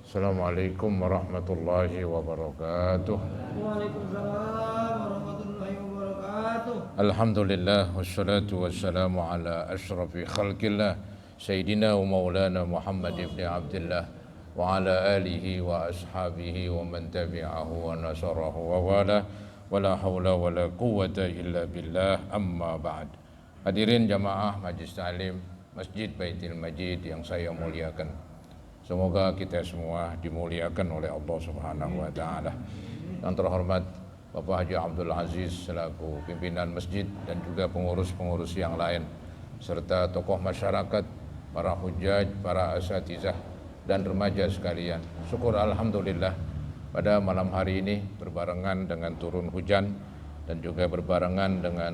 Assalamualaikum warahmatullahi wabarakatuh. Waalaikumsalam warahmatullahi wabarakatuh. Alhamdulillah wassalatu wassalamu ala asrafi khalqillah Sayyidina wa maulana Muhammad ibn Abdullah wa ala alihi wa ashabihi wa man tabi'ahu wa nasarahu wa wala wa la hawla wa la quwwata illa billah, amma ba'd. Hadirin jamaah Majlis Ta'lim Masjid Baitul Majid yang saya muliakan, semoga kita semua dimuliakan oleh Allah Subhanahu wa taala. Yang terhormat Bapak Haji Abdul Aziz selaku pimpinan masjid dan juga pengurus-pengurus yang lain serta tokoh masyarakat, para hujjaj, para asatizah dan remaja sekalian. Syukur alhamdulillah pada malam hari ini berbarengan dengan turun hujan dan juga berbarengan dengan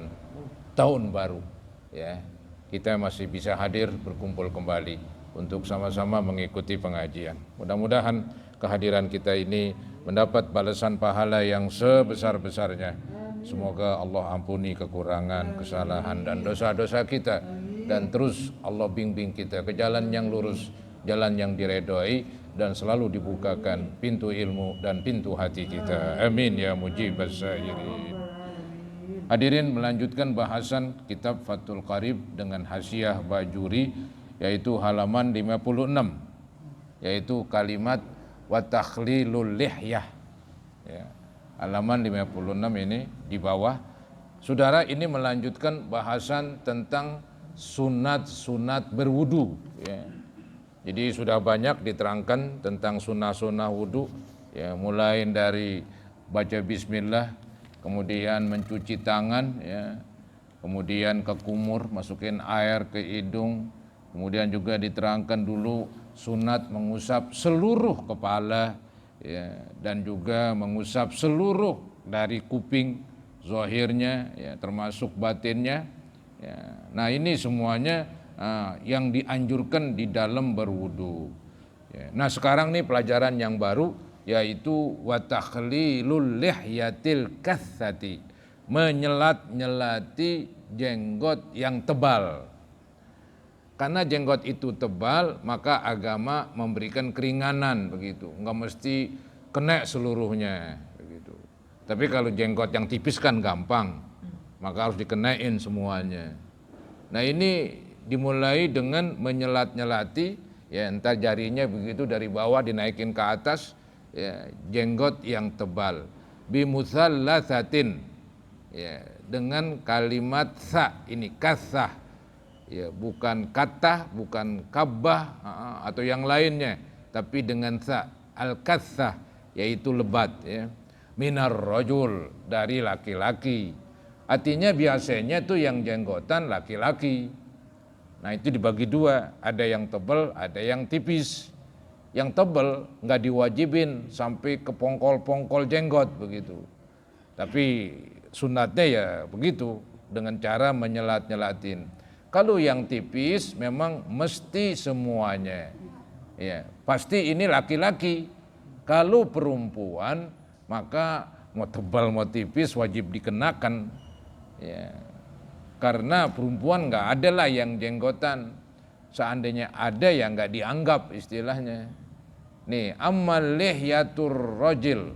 tahun baru, ya. Kita masih bisa hadir berkumpul kembali untuk sama-sama mengikuti pengajian. Mudah-mudahan kehadiran kita ini mendapat balasan pahala yang sebesar-besarnya. Semoga Allah ampuni kekurangan, kesalahan dan dosa-dosa kita, dan terus Allah bimbing kita ke jalan yang lurus, jalan yang diredoi, dan selalu dibukakan pintu ilmu dan pintu hati kita. Amin ya mujibas sairin. Hadirin, melanjutkan bahasan kitab Fathul Qarib dengan Hasyiah Bajuri, yaitu halaman 56, yaitu kalimat wa takhlilul lihyah, ya. Halaman 56 ini di bawah. Saudara, ini melanjutkan bahasan tentang sunat-sunat berwudu, ya. Jadi sudah banyak diterangkan tentang sunnah-sunnah wudu, ya, mulai dari baca bismillah, kemudian mencuci tangan, ya, kemudian ke kumur, masukin air ke hidung, kemudian juga diterangkan dulu sunat mengusap seluruh kepala, ya, dan juga mengusap seluruh dari kuping, zahirnya, ya, termasuk batinnya, ya. Nah, ini semuanya yang dianjurkan di dalam berwudu, ya. Nah, sekarang nih pelajaran yang baru, yaitu wa takhlilul lihyatil kathati, menyelat-nyelati jenggot yang tebal. Karena jenggot itu tebal, maka agama memberikan keringanan, begitu. Enggak mesti kena seluruhnya, begitu. Tapi kalau jenggot yang tipis kan gampang, maka harus dikenain semuanya. Nah, ini dimulai dengan menyelat-nyelati, ya, entar jarinya begitu dari bawah dinaikin ke atas, ya, jenggot yang tebal. Bimutsallatsatin, ya, dengan kalimat sa, ini katsah, ya, bukan kata, bukan kabbah atau yang lainnya, tapi dengan sa, al-katsah, yaitu lebat, ya. Minar rajul, dari laki-laki. Artinya biasanya tuh yang jenggotan laki-laki. Nah, itu dibagi dua, ada yang tebal, ada yang tipis. Yang tebal nggak diwajibin sampai ke pongkol-pongkol jenggot, begitu. Tapi sunatnya ya begitu, dengan cara menyelat-nyelatin. Kalau yang tipis memang mesti semuanya, ya, pasti ini laki-laki. Kalau perempuan maka mau tebal mau tipis wajib dikenakan, ya. Karena perempuan nggak ada lah yang jenggotan. Seandainya ada yang nggak dianggap istilahnya. Nih, ammal lihyatur rajul,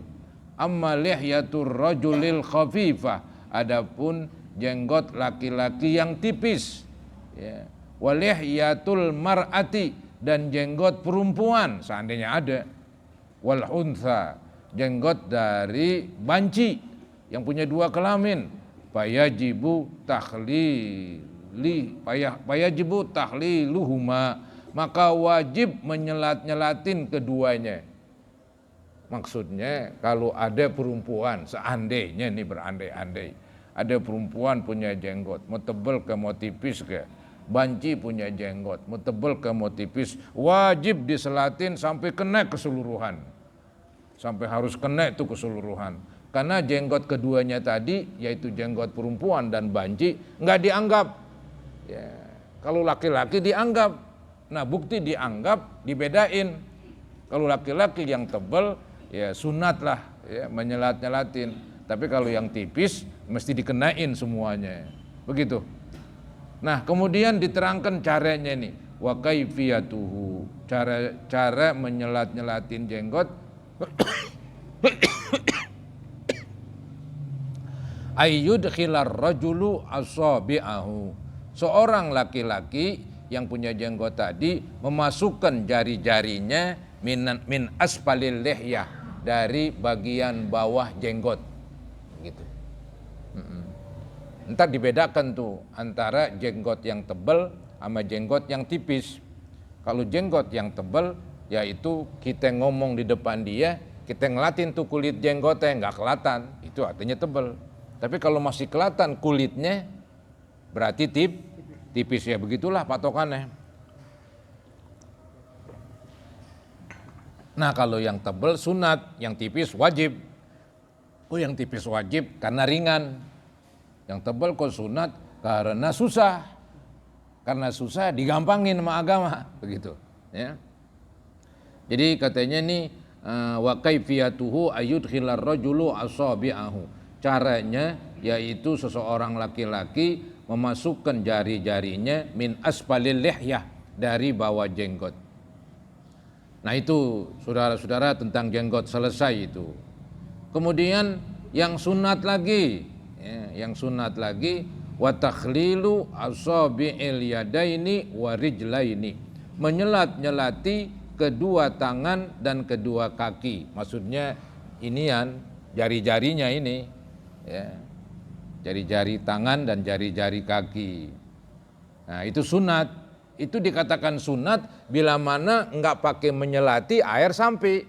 ammal lihyatur rajulil khafifah, adapun jenggot laki-laki yang tipis, ya. Walihyatul mar'ati, dan jenggot perempuan seandainya ada. Wal untha, jenggot dari banci yang punya dua kelamin. Fayajibu tahliluhuma, maka wajib menyelat-nyelatin keduanya. Maksudnya kalau ada perempuan, seandainya nih, berandai-andai ada perempuan punya jenggot, mau tebal ke mau tipis ke, banci punya jenggot, mau tebal ke mau tipis, wajib diselatin sampai kena keseluruhan, sampai harus kena itu keseluruhan. Karena jenggot keduanya tadi, yaitu jenggot perempuan dan banci, nggak dianggap, ya. Kalau laki-laki dianggap. Nah, bukti dianggap dibedain. Kalau laki-laki yang tebal, ya sunat lah, ya, menyelat-nyelatin. Tapi kalau yang tipis mesti dikenain semuanya, begitu. Nah, kemudian diterangkan caranya nih. wa kaifiyatuhu, cara menyelat-nyelatin jenggot ayyudkhilar rajulu asabi'ahu, seorang laki-laki yang punya jenggot tadi memasukkan jari-jarinya min asfalil lihyah, dari bagian bawah jenggot gitu. Entar dibedakan tuh antara jenggot yang tebal sama jenggot yang tipis. Kalau jenggot yang tebal, yaitu kita ngomong di depan dia, kita ngelatin tuh kulit jenggotnya nggak kelihatan, itu artinya tebal. Tapi kalau masih kelihatan kulitnya, berarti tipis ya, begitulah patokannya. Nah kalau yang tebal sunat, yang tipis wajib. Oh yang tipis wajib karena ringan, yang tebal kok sunat karena susah. Karena susah digampangin sama agama, begitu. Ya. Jadi katanya nih wa kaifiyatuhu ayyudkhilar rajulu asabi'ahu. Caranya yaitu seseorang laki-laki memasukkan jari-jarinya min asfalil lihyah, dari bawah jenggot. Nah itu saudara-saudara tentang jenggot selesai itu. Kemudian yang sunat lagi, yang sunat lagi wa takhlilu asabi'il yadaini wa rijlaini, menyelat-nyelati kedua tangan dan kedua kaki. Maksudnya inian jari-jarinya ini, ya, jari-jari tangan dan jari-jari kaki. Nah itu sunat. Itu dikatakan sunat bila mana enggak pakai menyelati air sampai.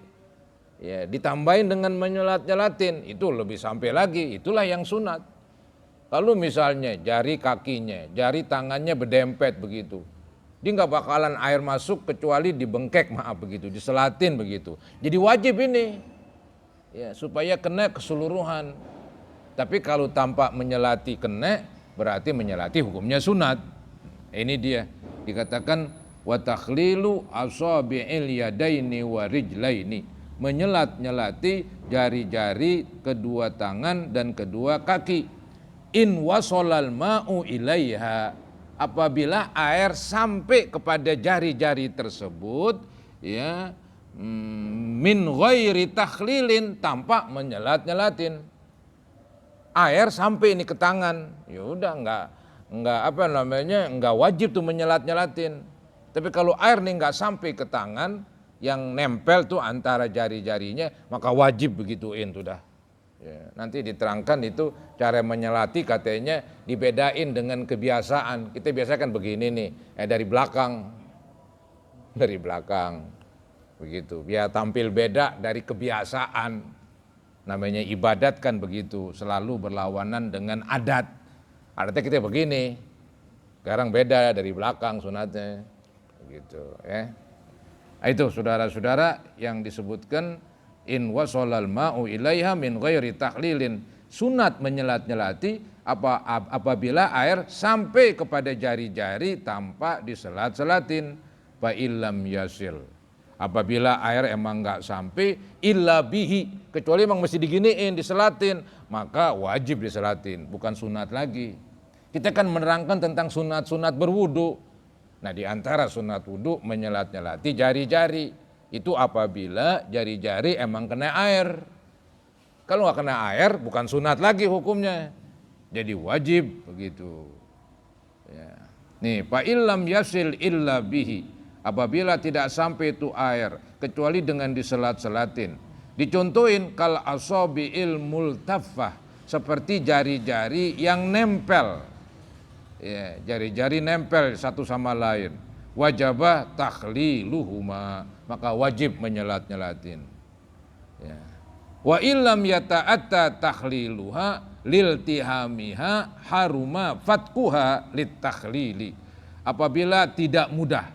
Ya, ditambahin dengan menyelat-nyelatin, itu lebih sampai lagi, itulah yang sunat. Kalau misalnya jari kakinya, jari tangannya berdempet begitu, dia nggak bakalan air masuk kecuali dibengkek, maaf begitu, diselatin begitu. Jadi wajib ini, ya supaya kena keseluruhan. Tapi kalau tanpa menyelati kena, berarti menyelati hukumnya sunat. Ini dia dikatakan wa takhlilu asabi'il yadaini wa rijlaini, menyelat-nyelati jari-jari kedua tangan dan kedua kaki. In wasolal ma'u ilaiha, apabila air sampai kepada jari-jari tersebut, ya, min ghairi takhlilin, tanpa menyelat-nyelatin. Air sampai ini ke tangan, ya udah enggak wajib tuh menyelat-nyelatin. Tapi kalau air nih enggak sampai ke tangan, yang nempel tuh antara jari-jarinya, maka wajib begituin sudah. Ya, nanti diterangkan itu cara menyelati, katanya dibedain dengan kebiasaan. Kita biasa kan begini nih, dari belakang begitu. Biar tampil beda dari kebiasaan. Namanya ibadat kan begitu, selalu berlawanan dengan adat. Adatnya kita begini, sekarang beda dari belakang sunatnya, begitu ya. Itu saudara-saudara yang disebutkan in wasolal ma'u ilaiha min ghairi takhlilin, sunat menyelat-nyelati apabila air sampai kepada jari-jari tanpa diselat-selatin. Fa illam yasil, apabila air emang enggak sampai, illa bihi, kecuali emang mesti diginiin, diselatin, maka wajib diselatin, bukan sunat lagi. Kita kan menerangkan tentang sunat-sunat berwudu. Nah di antara sunat wudu menyelat-nyelati jari-jari, itu apabila jari-jari emang kena air. Kalau nggak kena air bukan sunat lagi hukumnya, jadi wajib begitu. Ya. Nih fa illam yasil illa bihi, apabila tidak sampai itu air kecuali dengan diselat-selatin. Dicontohin kal asabiil multaffah, seperti jari-jari yang nempel. Ya, jari-jari nempel satu sama lain, wajibah takhliluhuma, maka wajib menyelat-nyelatin. Ya. Wa illam yata'atta takhliluha liltihamiha haruma fatkuha litakhlili, apabila tidak mudah,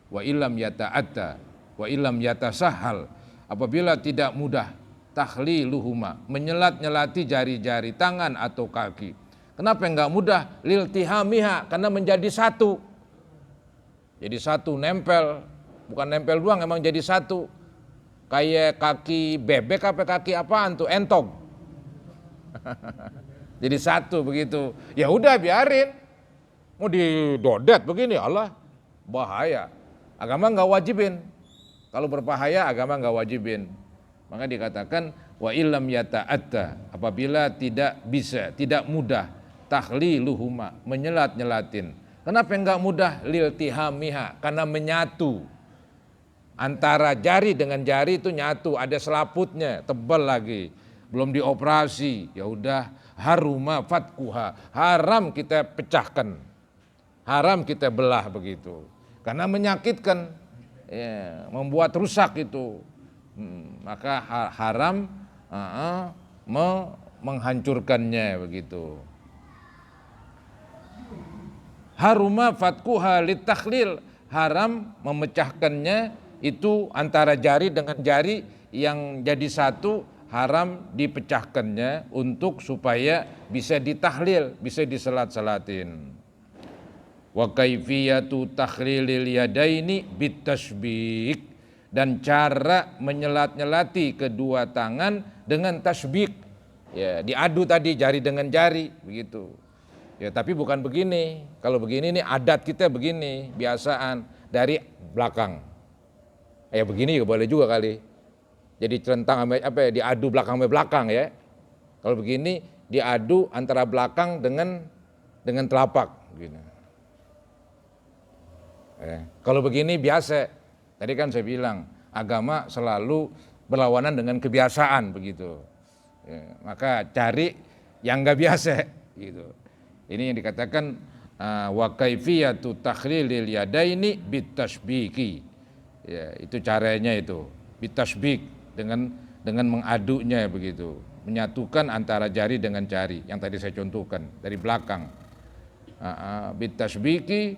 wa illam yata'atta wa illam yatasahhal, apabila tidak mudah takhliluhuma, menyelat-nyelati jari-jari tangan atau kaki. Kenapa enggak mudah? Liltihamiha, karena menjadi satu. Jadi satu nempel, bukan nempel doang, emang jadi satu. Kayak kaki bebek apa kaki apaan tuh, entog. Jadi satu begitu. Ya udah biarin. Mau didodet begini, Allah. bahaya. Agama nggak wajibin. Kalau berbahaya agama nggak wajibin. Maka dikatakan wa illam yata'atta, apabila tidak bisa, tidak mudah tahliluhuma, menyelat-nyelatin. Kenapa enggak mudah? Liltihamiha, karena menyatu. Antara jari dengan jari itu nyatu, ada selaputnya, tebal lagi. Belum dioperasi, ya udah haruma fatkuha, haram kita pecahkan. Haram kita belah begitu. Karena menyakitkan, ya, membuat rusak itu. Maka haram menghancurkannya begitu. Haruma fatkuha litakhlil, haram memecahkannya itu antara jari dengan jari yang jadi satu, haram dipecahkannya untuk supaya bisa ditahlil, bisa diselat-selatin. Wa kaifiyatu takhlilil yadaini bitasbik, dan cara menyelat-nyelati kedua tangan dengan tasbik. Ya, diadu tadi jari dengan jari begitu. Ya, tapi bukan begini. Kalau begini nih adat kita begini, biasaan dari belakang. Ya begini juga boleh juga kali. Jadi celentang apa ya, diadu belakang sama belakang ya. Kalau begini diadu antara belakang dengan telapak gitu. Kalau begini biasa. Tadi kan saya bilang agama selalu berlawanan dengan kebiasaan begitu. Ya, maka cari yang enggak biasa gitu. Ini yang dikatakan wa kaifiyatu takhlilil yadaini bitasbiki. Ya, itu caranya itu, bitasbik, dengan mengadunya begitu, menyatukan antara jari dengan jari yang tadi saya contohkan dari belakang. Bitasbiki,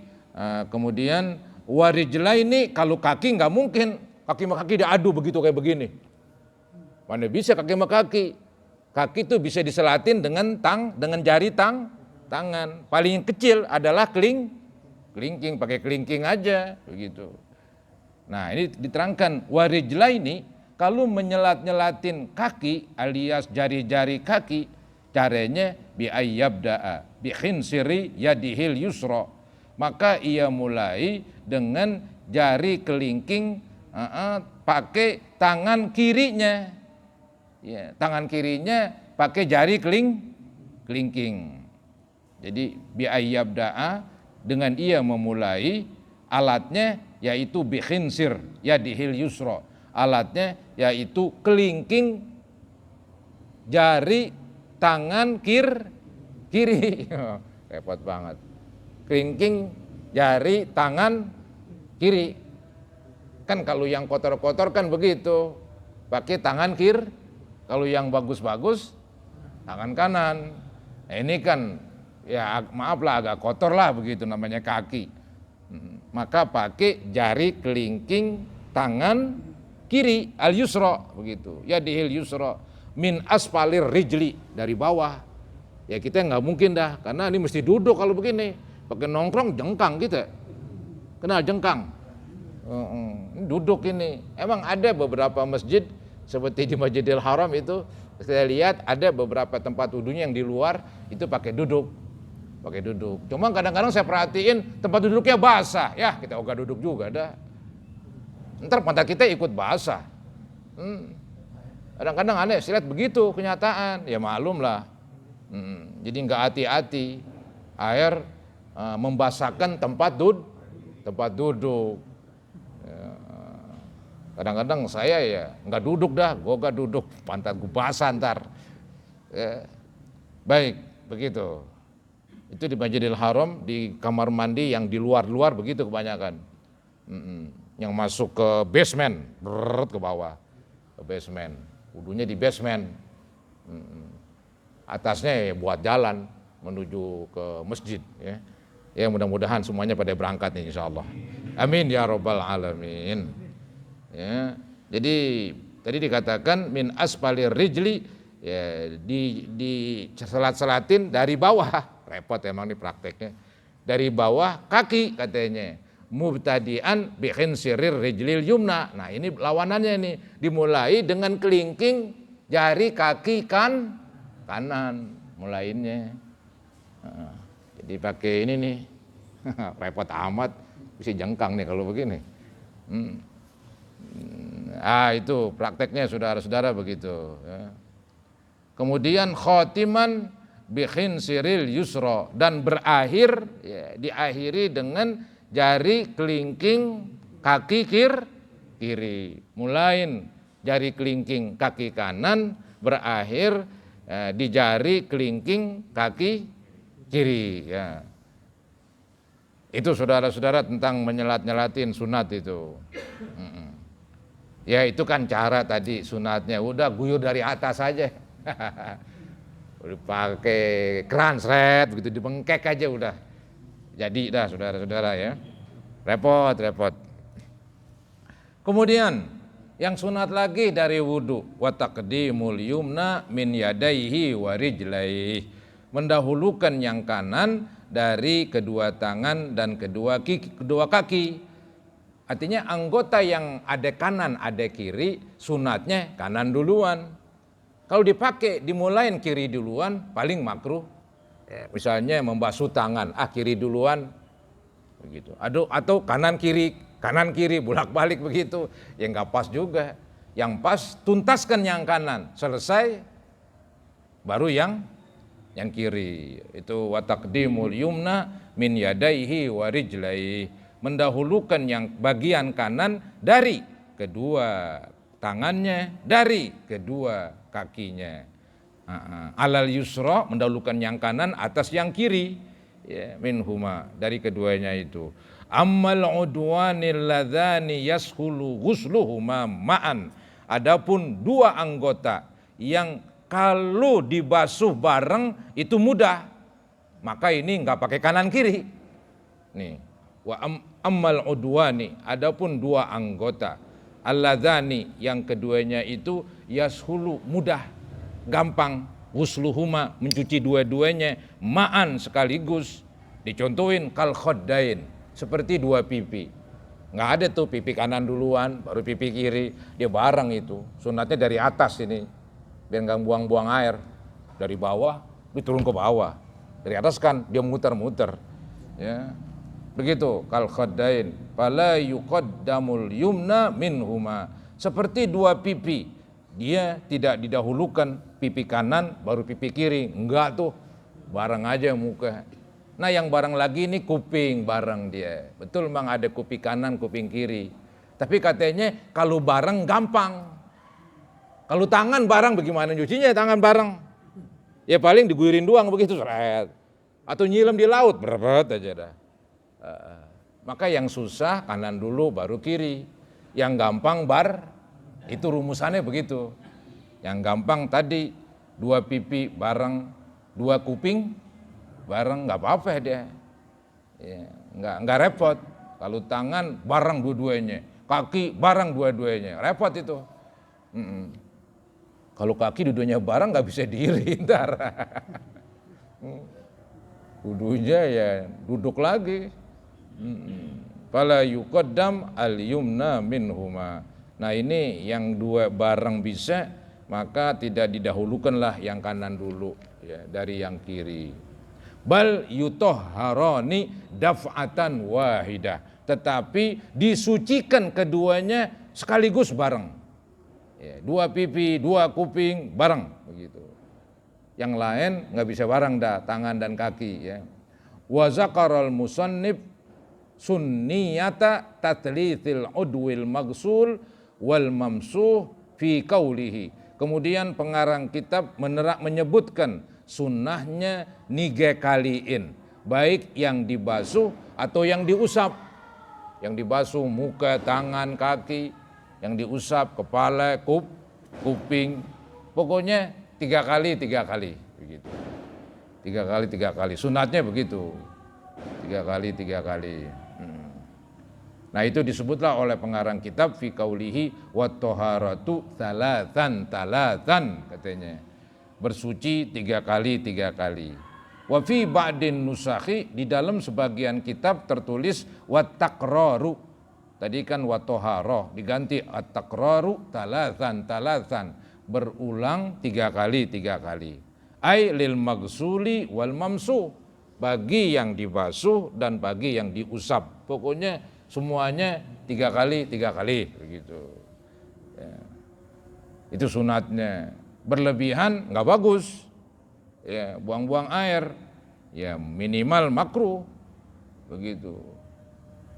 kemudian warijlaini, kalau kaki nggak mungkin kaki sama kaki diadu begitu kayak begini. Mana bisa kaki sama kaki? Kaki itu bisa diselatin dengan jari tangan. Paling kecil adalah kelingking, pakai kelingking aja begitu. Nah, ini diterangkan warijlaini, kalau menyelat-nyelatin kaki alias jari-jari kaki, caranya bi ayyabda'a bi khinsiri yadihil yusra. Maka ia mulai dengan jari kelingking pakai tangan kirinya. Ya, tangan kirinya pakai jari kelingking. Jadi bi ayyabda'a, dengan ia memulai, alatnya yaitu bi khinsir yadihil yusra. Alatnya yaitu kelingking jari tangan kiri. Repot banget. Kelingking jari tangan kiri. Kan kalau yang kotor-kotor kan begitu, pakai tangan kiri. Kalau yang bagus-bagus tangan kanan. Nah, ini kan ya maaflah agak kotor lah begitu, namanya kaki. Maka pakai jari kelingking tangan kiri al yusra begitu. Ya dihil yusra min asfalir rijli, dari bawah. Ya kita nggak mungkin dah, karena ini mesti duduk kalau begini. Pakai nongkrong jengkang kita. Kenal jengkang? Duduk ini. Emang ada beberapa masjid seperti di Masjidil Haram itu, saya lihat ada beberapa tempat wudunya yang di luar itu pakai duduk. Cuma kadang-kadang saya perhatiin tempat duduknya basah. Ya kita ogah duduk juga dah. Ntar pantat kita ikut basah. Kadang-kadang aneh, saya lihat begitu kenyataan. Ya maklum lah. Jadi nggak hati-hati. Air membasahkan tempat duduk. Kadang-kadang saya ya nggak duduk dah, gue gak duduk, pantat gue basah ntar. Baik, begitu. Itu di Masjidil Haram, di kamar mandi yang di luar-luar begitu kebanyakan. Yang masuk ke basement, ke bawah, ke basement. Wudunya di basement. Atasnya ya buat jalan menuju ke masjid. Ya mudah-mudahan semuanya pada berangkat nih insya Allah. Amin ya rabbal alamin. Ya, jadi tadi dikatakan min asfalir rijli, ya, di selat-selatin dari bawah. Repot emang nih prakteknya. Dari bawah kaki katanya. Mubtadi'an bi khinsirir rijlil yumna. Nah, ini lawanannya nih. Dimulai dengan kelingking jari kaki kanan mulainya. Jadi pakai ini nih. Repot amat. bisa jengkang nih kalau begini. Itu prakteknya saudara-saudara begitu. Ya. Kemudian khotiman bikhin siril yusro, dan berakhir ya, diakhiri dengan jari kelingking kaki kiri. Mulain jari kelingking kaki kanan, berakhir di jari kelingking kaki kiri. Ya. Itu saudara-saudara tentang menyelat-nyelatin sunat itu. Ya itu kan cara tadi sunatnya, udah guyur dari atas aja. Udah pakai keran seret begitu, dibengkek aja udah. Jadi dah saudara-saudara ya. Repot. Kemudian yang sunat lagi dari wudu, wa taqdimul yumna min yadaihi wa rijlaihi, mendahulukan yang kanan dari kedua tangan dan kedua kaki. Artinya anggota yang ada kanan ada kiri, sunatnya kanan duluan. Kalau dipakai dimulain kiri duluan paling makruh. Ya, misalnya membasuh tangan, kiri duluan begitu. Atau kanan kiri bolak-balik begitu. Ya enggak pas juga. Yang pas tuntaskan yang kanan, selesai baru yang kiri. Itu wa taqdimul yumna min yadaihi wa rijlaihi, mendahulukan yang bagian kanan dari kedua tangannya, dari kedua kakinya. Alal yusra, mendahulukan yang kanan atas yang kiri, ya, minhuma, dari keduanya itu. Ammal udwanil ladzani yashulu ghusluhuma ma'an, adapun dua anggota yang kalau dibasuh bareng itu mudah, maka ini enggak pakai kanan kiri. Nih, wa ammal udwani, adapun dua anggota, alladzani yang keduanya itu yashulu mudah, gampang, ghusluhuma mencuci dua-duanya, ma'an sekaligus. Dicontohin kal khaddain, seperti dua pipi. Enggak ada tuh pipi kanan duluan baru pipi kiri, dia bareng itu. Sunatnya dari atas ini, biar enggak buang-buang air. Dari bawah diturun ke bawah. Dari atas kan dia muter-muter. Ya. Begitu kal khaddain, fala yuqaddamul yumna minhuma, seperti dua pipi, dia tidak didahulukan pipi kanan baru pipi kiri, enggak tuh, bareng aja muka. Nah yang bareng lagi ini kuping bareng dia. Betul memang ada kuping kanan, kuping kiri. Tapi katanya kalau bareng gampang. Kalau tangan bareng bagaimana nyucinya tangan bareng? Ya paling diguyurin doang begitu, seret. Atau nyilam di laut, berebet aja dah. Maka yang susah kanan dulu baru kiri. Yang gampang itu rumusannya begitu. Yang gampang tadi dua pipi bareng, dua kuping bareng, nggak apa-apa dia. Ya, nggak repot. Kalau tangan bareng dua-duanya, kaki bareng dua-duanya, repot itu. Kalau kaki dua-duanya bareng nggak bisa diri ntar. Kudunya ya duduk lagi. Fala yuqaddam al-yumna minhuma. Nah ini yang dua bareng bisa, maka tidak didahulukanlah yang kanan dulu ya, dari yang kiri. Bal yutahharani daf'atan wahidah, tetapi disucikan keduanya sekaligus bareng. Ya, dua pipi, dua kuping bareng begitu. Yang lain nggak bisa bareng dah, tangan dan kaki ya. Wa zakaral musannif sunniyata tatlithil udwil magsul wal mamsuh fi qaulihi. Kemudian pengarang kitab menyebutkan sunnahnya 3 kaliin, baik yang dibasuh atau yang diusap. Yang dibasuh muka, tangan, kaki, yang diusap kepala, kuping. Pokoknya 3 kali begitu. 3 kali. Sunatnya begitu. 3 kali. Nah itu disebutlah oleh pengarang kitab fi qaulihi wat taharatu talatan katanya. Bersuci 3 kali. Wa fi ba'din nusakhi, di dalam sebagian kitab tertulis wat takraru. Tadi kan wat taharah diganti at takraru talatan. Berulang 3 kali. Ai lil maghsuli wal mamsuh, bagi yang dibasuh dan bagi yang diusap. Pokoknya semuanya 3 kali begitu. Ya. Itu sunatnya. Berlebihan nggak bagus. Ya, buang-buang air. Ya minimal makruh. Begitu.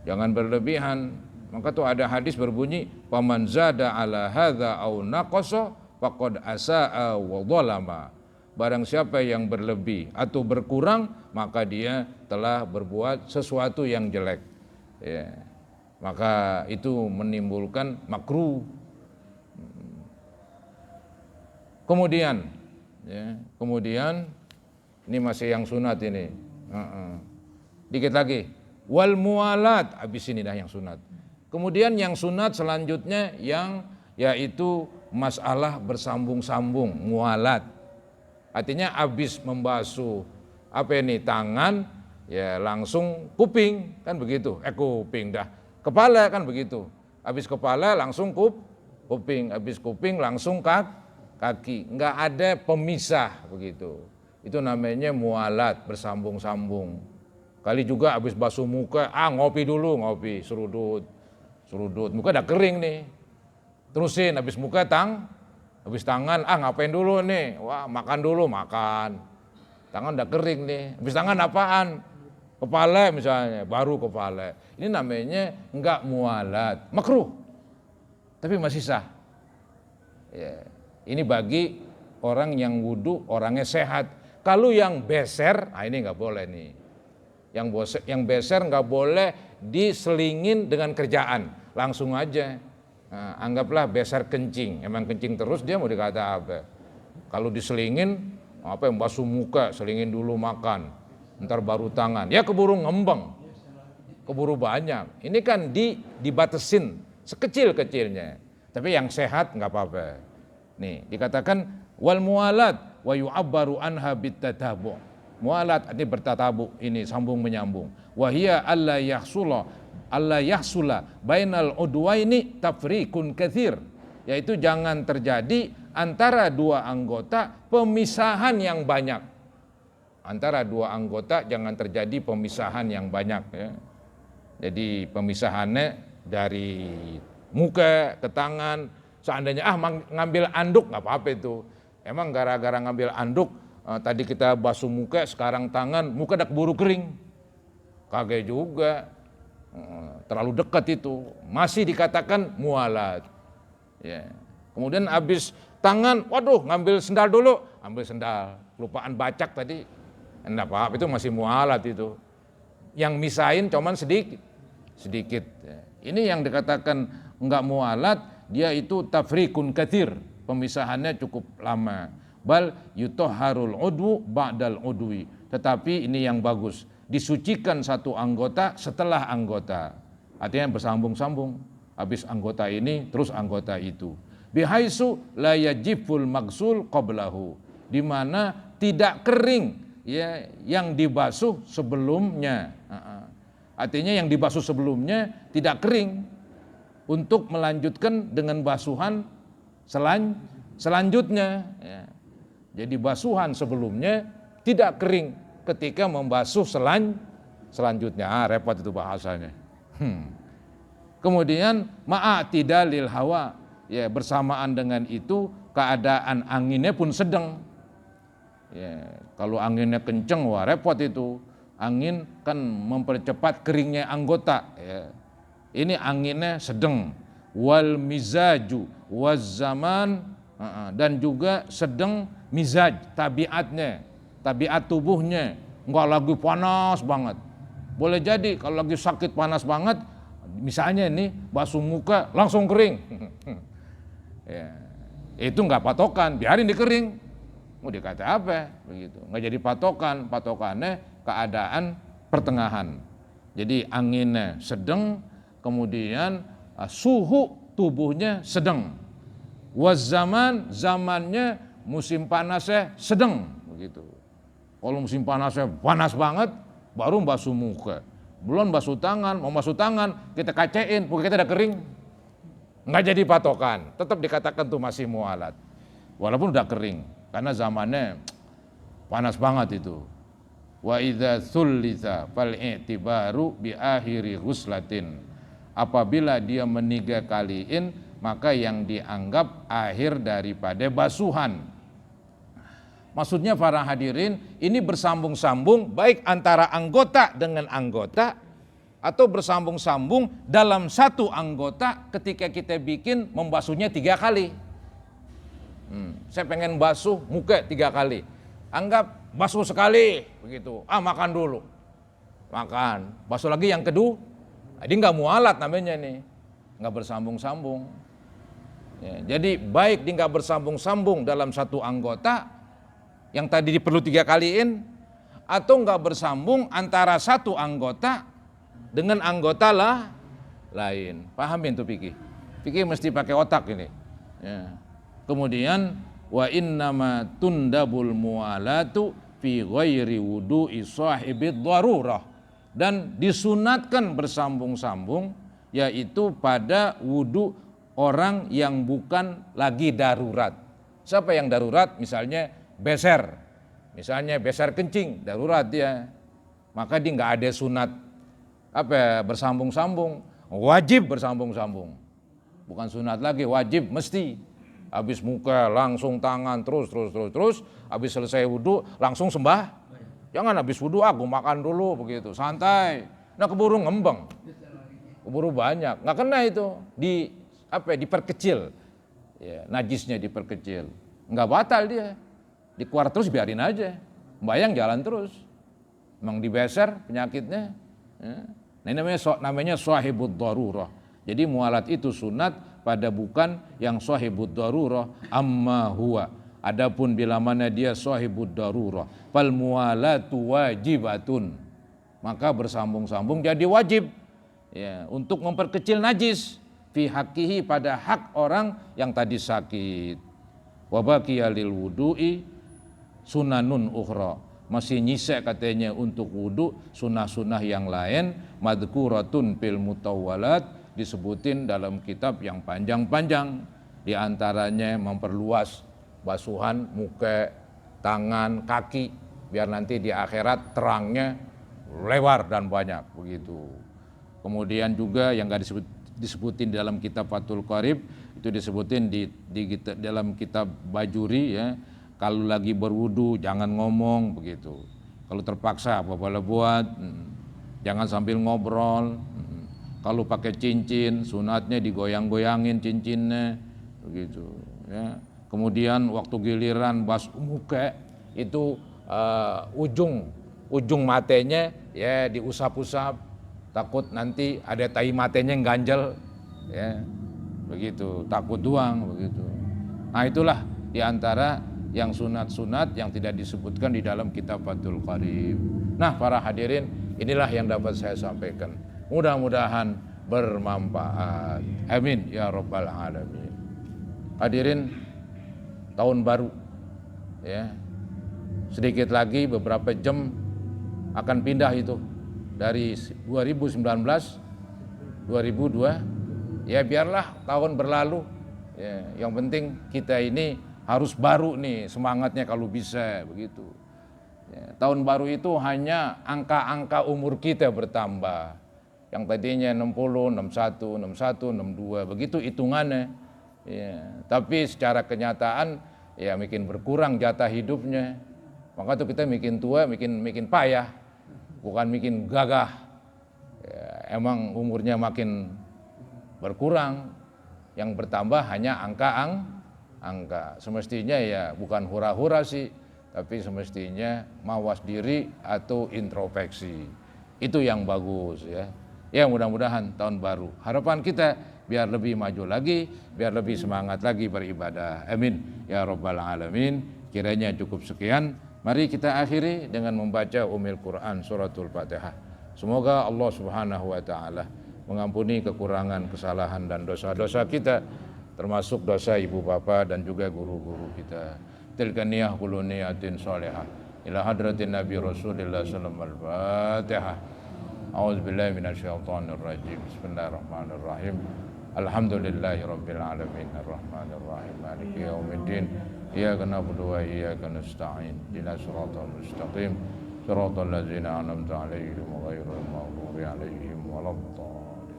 Jangan berlebihan. Maka tuh ada hadis berbunyi, "Faman zada ala hadza au naqasa faqad asaa wa dzalama." Barang siapa yang berlebih atau berkurang, maka dia telah berbuat sesuatu yang jelek. Ya. Maka itu menimbulkan makruh. Kemudian ini masih yang sunat ini. Dikit lagi. Wal mualat, habis ini dah yang sunat. Kemudian yang sunat selanjutnya yang yaitu masalah bersambung-sambung, mualat. Artinya habis membasuh tangan, ya langsung kuping, kan begitu. Kuping dah. Kepala kan begitu. Habis kepala langsung kuping, habis kuping langsung kaki. Enggak ada pemisah begitu. Itu namanya mualat, bersambung-sambung. Kali juga habis basuh muka, ngopi dulu, serudut. Muka udah kering nih. Terusin habis muka habis tangan, ngapain dulu nih? Wah, makan dulu, makan. Tangan udah kering nih. Habis tangan apaan? Kepala misalnya, baru kepala. Ini namanya enggak mualat, makruh. Tapi masih sah. Ya. Ini bagi orang yang wudu, orangnya sehat. Kalau yang beser, ini enggak boleh nih. Yang beser enggak boleh diselingin dengan kerjaan, langsung aja. Nah, anggaplah beser kencing, emang kencing terus dia mau dikata apa? Kalau diselingin, basuh muka, selingin dulu makan, ntar baru tangan, ya keburu ngembang, keburu banyak. Ini kan dibatesin sekecil-kecilnya, tapi yang sehat nggak apa-apa. Nih dikatakan wal mualat wa yu'abbaru anha bitatabu. Mualat ini bertatabu, ini sambung menyambung. Wahia alla yahsula bainal udwaini tafriqun katsir, yaitu jangan terjadi antara dua anggota pemisahan yang banyak. Antara dua anggota jangan terjadi pemisahan yang banyak ya. Jadi pemisahannya dari muka ke tangan. Seandainya ngambil anduk nggak apa-apa itu. Emang gara-gara ngambil anduk tadi kita basuh muka, sekarang tangan, muka udah keburu kering. Kagak juga, terlalu dekat itu, masih dikatakan mualat. Ya. Kemudian habis tangan, waduh ngambil sendal dulu, ambil sendal, kelupaan bacak tadi, enggak apa-apa, itu masih mualat itu. Yang misahin cuman sedikit. Ya. Ini yang dikatakan enggak mualat, dia itu tafriqun katsir, pemisahannya cukup lama. Bal yutahharul udwu ba'dal udwi. Tetapi ini yang bagus, disucikan satu anggota setelah anggota. Artinya bersambung-sambung. Habis anggota ini terus anggota itu. Bihaisu la yajiful magsul qablahu. Di mana tidak kering ya yang dibasuh sebelumnya. Artinya yang dibasuh sebelumnya tidak kering untuk melanjutkan dengan basuhan selanjutnya ya. Jadi basuhan sebelumnya tidak kering ketika membasuh selanjutnya. Repot itu bahasanya. Kemudian ma'atidalil hawa, ya bersamaan dengan itu keadaan anginnya pun sedang. Ya, kalau anginnya kenceng, wah repot itu. Angin kan mempercepat keringnya anggota. Ya. Ini anginnya sedang. Wal mizaju waz zaman, dan juga sedang mizaj, tabiat tubuhnya enggak lagi panas banget. Boleh jadi kalau lagi sakit panas banget, misalnya ini basuh muka langsung kering. Ya, itu enggak patokan, biarin dikering. Mau dikata apa? Begitu. Enggak jadi patokannya keadaan pertengahan. Jadi anginnya sedang, kemudian suhu tubuhnya sedang. Zamannya musim panasnya sedang begitu. Kalau musim panasnya panas banget, baru basuh muka. Belum basuh tangan, mau basuh tangan kita kacein, muka kita udah kering. Nggak jadi patokan, tetap dikatakan tuh masih mualat. Walaupun udah kering, karena zamannya panas banget itu. Wa idza thullitha fal i'tibaru bi akhiri ghuslatin. apabila dia meniga kaliin, maka yang dianggap akhir daripada basuhan. Maksudnya para hadirin, ini bersambung-sambung baik antara anggota dengan anggota atau bersambung-sambung dalam satu anggota ketika kita bikin membasuhnya 3 kali. Saya pengen basuh muka 3 kali. Anggap basuh sekali begitu. Makan dulu. Makan. Basuh lagi yang kedua. Jadi nggak mualat namanya nih, nggak bersambung-sambung. Ya, jadi baik dia nggak bersambung-sambung dalam satu anggota yang tadi perlu 3 kaliin, atau nggak bersambung antara satu anggota dengan anggota lain. Pahamin tuh fikih. Fikih mesti pakai otak ini. Ya. Kemudian wa innama tundabul mualatu fi ghairi wudu'i sahibid darurah. Dan disunatkan bersambung-sambung yaitu pada wudu orang yang bukan lagi darurat. Siapa yang darurat? Misalnya beser kencing, darurat dia. Maka dia nggak ada sunat bersambung-sambung, wajib bersambung-sambung. Bukan sunat lagi, wajib mesti. Habis muka langsung tangan terus, habis selesai wudu langsung sembah. Jangan habis wudu aku makan dulu begitu, santai. Nah keburu ngembang, keburu banyak, nggak kena itu. Diperkecil, ya, najisnya diperkecil, nggak batal dia. Dikeluar terus biarin aja, bayang jalan terus. Memang dibeser penyakitnya. Ya. Nah ini namanya sahibud darurah. Jadi mualat itu sunat pada bukan yang sahibud darurah amma huwa. Adapun bila mana dia sahibud darurah, fal mualatu wajibatun, maka bersambung-sambung jadi wajib, ya, untuk memperkecil najis fi haqqihi, pada hak orang yang tadi sakit. Wa baqiya lil wudu'i sunanun ukhra, masih nyisa katanya untuk wudu sunah-sunah yang lain, madzuratun fil mutawwalat, disebutin dalam kitab yang panjang-panjang, di antaranya memperluas basuhan muka, tangan, kaki, biar nanti di akhirat terangnya lebar dan banyak begitu. Kemudian juga yang enggak disebutin dalam kitab Fathul Qarib, itu disebutin di dalam kitab Bajuri, ya. Kalau lagi berwudu jangan ngomong begitu. Kalau terpaksa apa boleh buat, jangan sambil ngobrol. Kalau pakai cincin, sunatnya digoyang-goyangin cincinnya begitu, ya. Kemudian waktu giliran basuh muka itu ujung matanya ya diusap-usap, takut nanti ada tai matanya yang ganjel, ya begitu, takut doang begitu. Nah itulah diantara yang sunat-sunat yang tidak disebutkan di dalam kitab Fathul Qarib. Nah para hadirin, inilah yang dapat saya sampaikan, mudah-mudahan bermanfaat, amin ya rabbal alamin. Hadirin, tahun baru, ya, sedikit lagi beberapa jam akan pindah itu dari 2019 2002, ya biarlah tahun berlalu, ya, yang penting kita ini harus baru nih semangatnya kalau bisa begitu, ya. Tahun baru itu hanya angka-angka umur kita bertambah, yang tadinya 60, 61, 62 begitu hitungannya. Ya, tapi secara kenyataan ya makin berkurang jatah hidupnya, maka tuh kita makin tua, makin payah, bukan makin gagah. Ya, emang umurnya makin berkurang, yang bertambah hanya angka. Semestinya ya bukan hura-hura sih, tapi semestinya mawas diri atau introspeksi. Itu yang bagus, ya. Ya mudah-mudahan tahun baru harapan kita biar lebih maju lagi, biar lebih semangat lagi beribadah. Amin ya rabbal alamin. Kiranya cukup sekian. Mari kita akhiri dengan membaca Ummul Quran suratul Fatihah. Semoga Allah Subhanahu wa taala mengampuni kekurangan, kesalahan dan dosa-dosa kita, termasuk dosa ibu bapa dan juga guru-guru kita. Tilka niyah kullu niyatin shalihah ila hadratin Nabi Rasulillah sallallahu alaihi wasallam. Fatihah. A'udzu billahi minasyaitonir rajim. Bismillahirrahmanirrahim. Alhamdulillahi rabbil alamin arrahmanir rahim maliki yaumiddin iyyaka na'budu wa iyyaka nasta'in ihdinas siratal mustaqim siratal ladzina an'amta 'alaihim ghairil maghdubi 'alaihim waladdallin.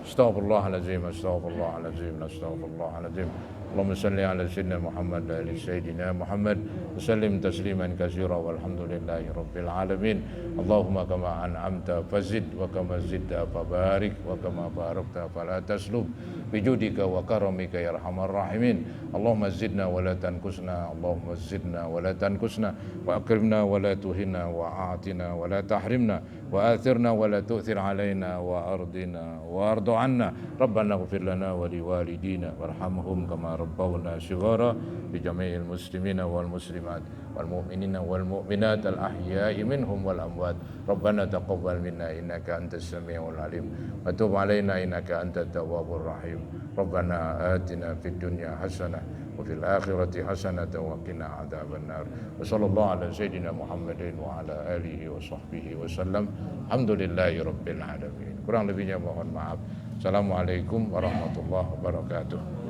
Astaghfirullahaladzim, astaghfirullahaladzim, astaghfirullahaladzim. Allahumma salli ala sayyidina Muhammad wa ali sayyidina Muhammad wa sallim tasliman katsira walhamdulillahi rabbil alamin. Allahumma kama an'amta fazid wa kama zidta fabarik wa kama barakta fala taslub bijudika wa karamika ya arhamar rahimin. Allahumma zidna wa la tanqusna, Allahumma zidna wa la tanqusna wa akrimna wa la tuhinna wa a'tina wa la tahrimna wa athirna wa la tu'thir alaina wa ardina wa ardu anna. Rabbana ighfir lana wa liwalidina warhamhum kama rabbawna shighara bi jami'il muslimina wal muslimat wal mu'minina wal mu'minat al ahya'i minhum wal amwat. Rabbana taqabbal minna innaka antas samiul alim wa tub alaina innaka antat tawwabur rahim. Rabbana atina fid dunya hasanah wa fil akhirati hasanatan wa qina adzabannar. Wa sallallahu ala sayyidina Muhammadin wa ala alihi wa sahbihi wa sallam. Alhamdulillahi rabbil alamin. Kurang lebihnya mohon maaf. Assalamualaikum warahmatullahi wabarakatuh.